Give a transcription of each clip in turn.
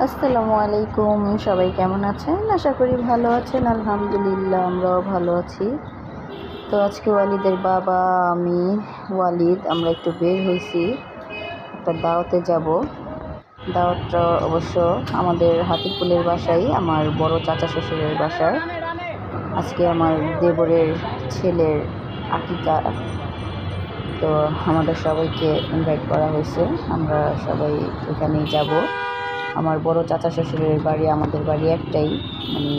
আসসালামু আলাইকুম। সবাই কেমন আছেন? আশা করি ভালো আছেন। আলহামদুলিল্লাহ আমরাও ভালো আছি। তো আজকে ওয়ালিদের বাবা, আমি, ওয়ালিদ আমরা একটু বের হয়েছি, একটা দাওয়াতে যাব। দাওয়াতটা অবশ্য আমাদের হাতিকুলের বাসায়, আমার বড় চাচা শ্বশুরের বাসায়। আজকে আমার দেবরের ছেলের আকিকা। তো আমাদের সবাইকে ইনভাইট করা হয়েছে, আমরা সবাই এখানেই যাব। আমার বড় চাচা শ্বশুরের বাড়ি আমাদের বাড়ি একটাই, মানে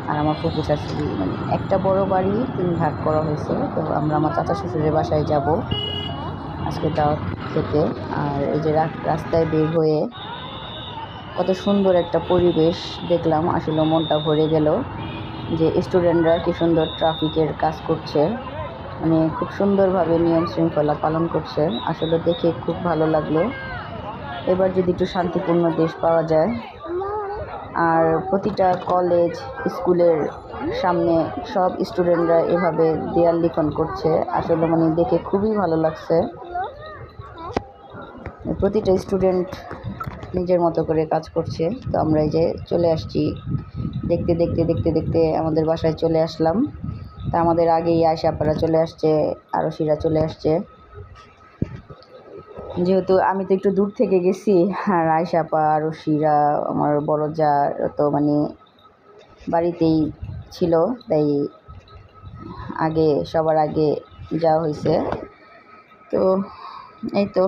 আর আমার ফুফু শাশুড়ি, মানে একটা বড় বাড়ি 3 ভাগ করা হয়েছে। তো আমরা আমার চাচা শ্বশুরের বাসায় যাব আজকে দাওয়াত খেতে। আর এই যে রাস্তায় বের হয়ে কত সুন্দর একটা পরিবেশ দেখলাম, আসলে মনটা ভরে গেল যে স্টুডেন্টরা কি সুন্দর ট্রাফিকের কাজ করছে, মানে খুব সুন্দরভাবে নিয়ম শৃঙ্খলা পালন করছে। আসলে দেখে খুব ভালো লাগলো। এবার যদি একটু শান্তিপূর্ণ দেশ পাওয়া যায়, আর প্রতিটা কলেজ স্কুলের সামনে সব স্টুডেন্টরা এভাবে দেয়াল লিখন করছে, আসলে মানে দেখে খুবই ভালো লাগছে। প্রতিটা স্টুডেন্ট নিজের মতো করে কাজ করছে। তো আমরা এই যে চলে আসছি, দেখতে দেখতে দেখতে দেখতে আমাদের বাসায় চলে আসলাম। তা আমাদের আগেই আয়শাপাড়া চলে আসছে, আরশিরা চলে আসছে। যেহেতু আমি তো একটু দূর থেকে গেছি, আর আয়শাপা আরশিরা আমার বড় যা তো মানে বাড়িতেই ছিল, তাই সবার আগে যাওয়া হয়েছে। তো এই তো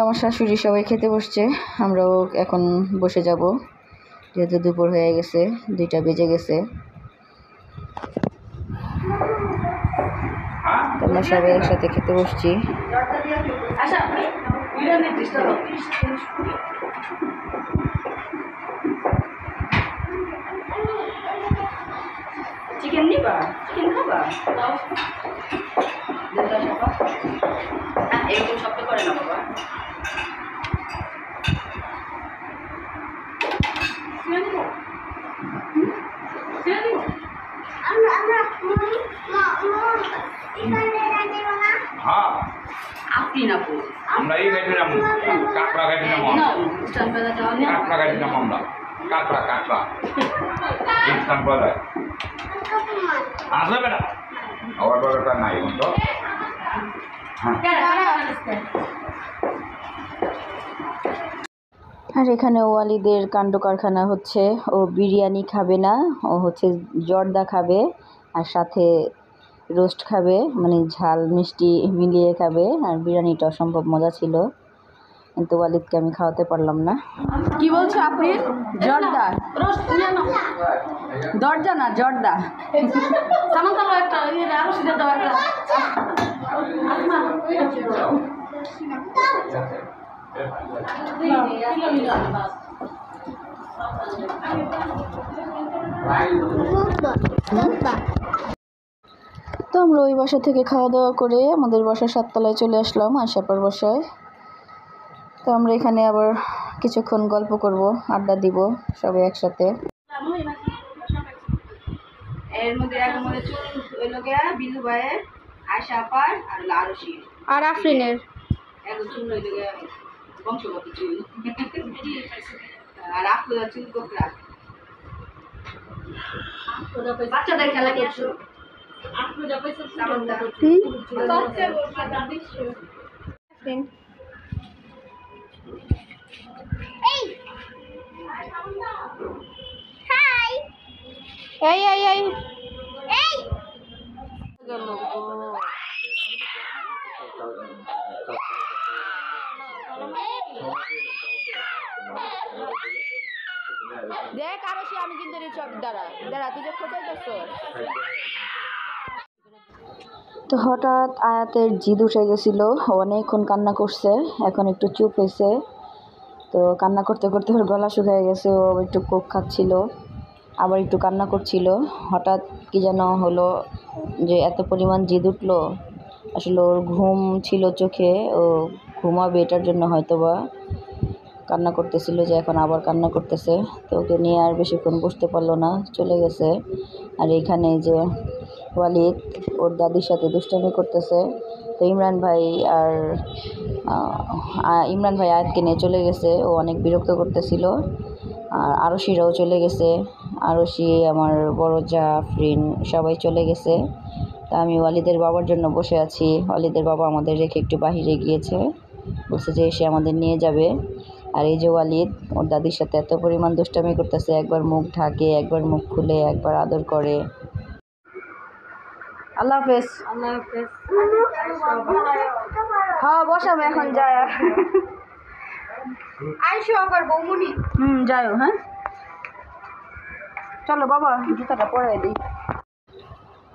আমার শাশুড়ি সবাই খেতে বসছে, আমরাও এখন বসে যাব, যেহেতু দুপুর হয়ে গেছে, 2টা বেজে গেছে। আমরা সবাই একসাথে খেতে বসছি। চিকেন নিবা? চিকেন খাবা? এরকম শব্দ করে না বাবা। আপনি না বল আমরা এই গাড়ি নাম কাকড়া গাড়ি নাম কাকড়া গাড়ি নাম আমরা কাকড়া কাকড়া ইনস্টান বাজার আসবে না আবার বাজারটা নাই তো আর এখানে ওয়ালিদের কাণ্ড কারখানা হচ্ছে, ও বিরিয়ানি খাবে না, ও হচ্ছে জর্দা খাবে আর সাথে রোস্ট খাবে, মানে ঝাল মিষ্টি মিলিয়ে খাবে। আর বিরিয়ানিটা অসম্ভব মজা ছিল, কিন্তু ওয়ালিদকে আমি খাওয়াতে পারলাম না। কি বলছো আপনি? জর্দা? দরজা না, জর্দা। তো আমরা ওই বাসা থেকে খাওয়া দাওয়া করে আমাদের বাসার 7 তলায় চলে আসলাম, আশাপার বাসায়। তো আমরা এখানে আবার কিছুক্ষণ গল্প করব, আড্ডা দিব সবাই একসাথে। এর মধ্যে চুল হইল গিয়া বিলু ভাইয়ের, আয়শা আপার আর আরশি আর আফরিনের এখন চুল হইল গিয়া বংশগত চুল, আর আফরোজা চুল কোকড়া। বাচ্চাদের খেলা করছো? এই এই এই দেখ আরশি, আমি কিন্তু দাঁড়া তুই যে কোথায় গেছো? তো হঠাৎ আয়াতের জিদ উঠে গেছিলো, অনেকক্ষণ কান্না করছে, এখন একটু চুপ হয়েছে। তো কান্না করতে করতে ওর গলা শুকিয়ে গেছে, ও একটু কোক খাচ্ছিল, আবার একটু কান্না করছিল। হঠাৎ কি যেন হলো যে এত পরিমাণ জিদ উঠলো, আসলে ওর ঘুম ছিল চোখে, ও ঘুমাবে এটার জন্য হয়তোবা কান্না করতেছিল, যে এখন আবার কান্না করতেছে। তো ওকে নিয়ে আর বেশিক্ষণ বসতে পারলো না, চলে গেছে। আর এইখানে যে ওয়ালিদ ওর দাদির সাথে দুষ্টামি করতেছে, তো ইমরান ভাই আর ইমরান ভাই আয়াতকে নিয়ে চলে গেছে, ও অনেক বিরক্ত করতেছিল। আর আরশিরাও চলে গেছে, আরশি, আমার বড় যা, ফ্রেন্ড সবাই চলে গেছে। তা আমি ওয়ালিদের বাবার জন্য বসে আছি। ওয়ালিদের বাবা আমাদের রেখে একটু বাহিরে গিয়েছে, বলছে যে এসে আমাদের নিয়ে যাবে। আর এই যে ওয়ালিদ ওর দাদির সাথে এত পরিমাণ দুষ্টামি করতেছে, একবার মুখ ঢাকে, একবার মুখ খুলে, একবার আদর করে। আল্লাহ হাফেজ। আল্লাহ হাফেজ। হ্যাঁ বসাবো এখন যায়। আইসো আবার বৌমনি। যাইও। হ্যাঁ চলো বাবা, জুতাটা পরাই দিই।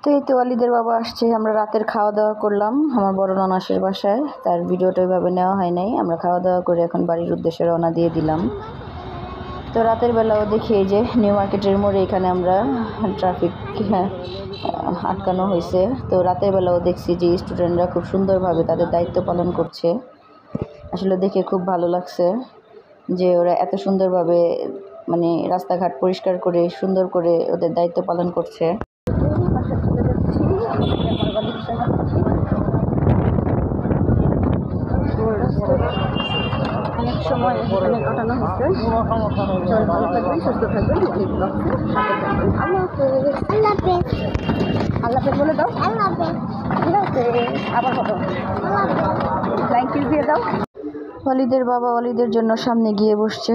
তো এই তো ওয়ালিদের বাবা আসছে, আমরা রাতের খাওয়া দাওয়া করলাম আমার বড় ননাসের বাসায়। তার ভিডিওটা ওইভাবে নেওয়া হয় নাই। আমরা খাওয়া দাওয়া করে এখন বাড়ির উদ্দেশ্যে রওনা দিয়ে দিলাম। তো রাতের বেলাও দেখি এই যে নিউ মার্কেটের মোড়ে এখানে আমরা ট্রাফিক আটকানো হয়েছে। তো রাতের বেলাও দেখছি যে স্টুডেন্টরা খুব সুন্দরভাবে তাদের দায়িত্ব পালন করছে। আসলে দেখে খুব ভালো লাগছে যে ওরা এত সুন্দরভাবে মানে রাস্তাঘাট পরিষ্কার করে সুন্দর করে ওদের দায়িত্ব পালন করছে। অনেক সময় এখানে কাটানো হচ্ছে। ভালো থাকবেন, সুস্থ থাকবেন, আল্লাহ হাফেজ বলে দাও। ঠিক আছে, আবার কত থ্যাংক ইউ দিয়ে দাও। ওয়ালিদের বাবা ওয়ালিদের জন্য সামনে গিয়ে বসছে।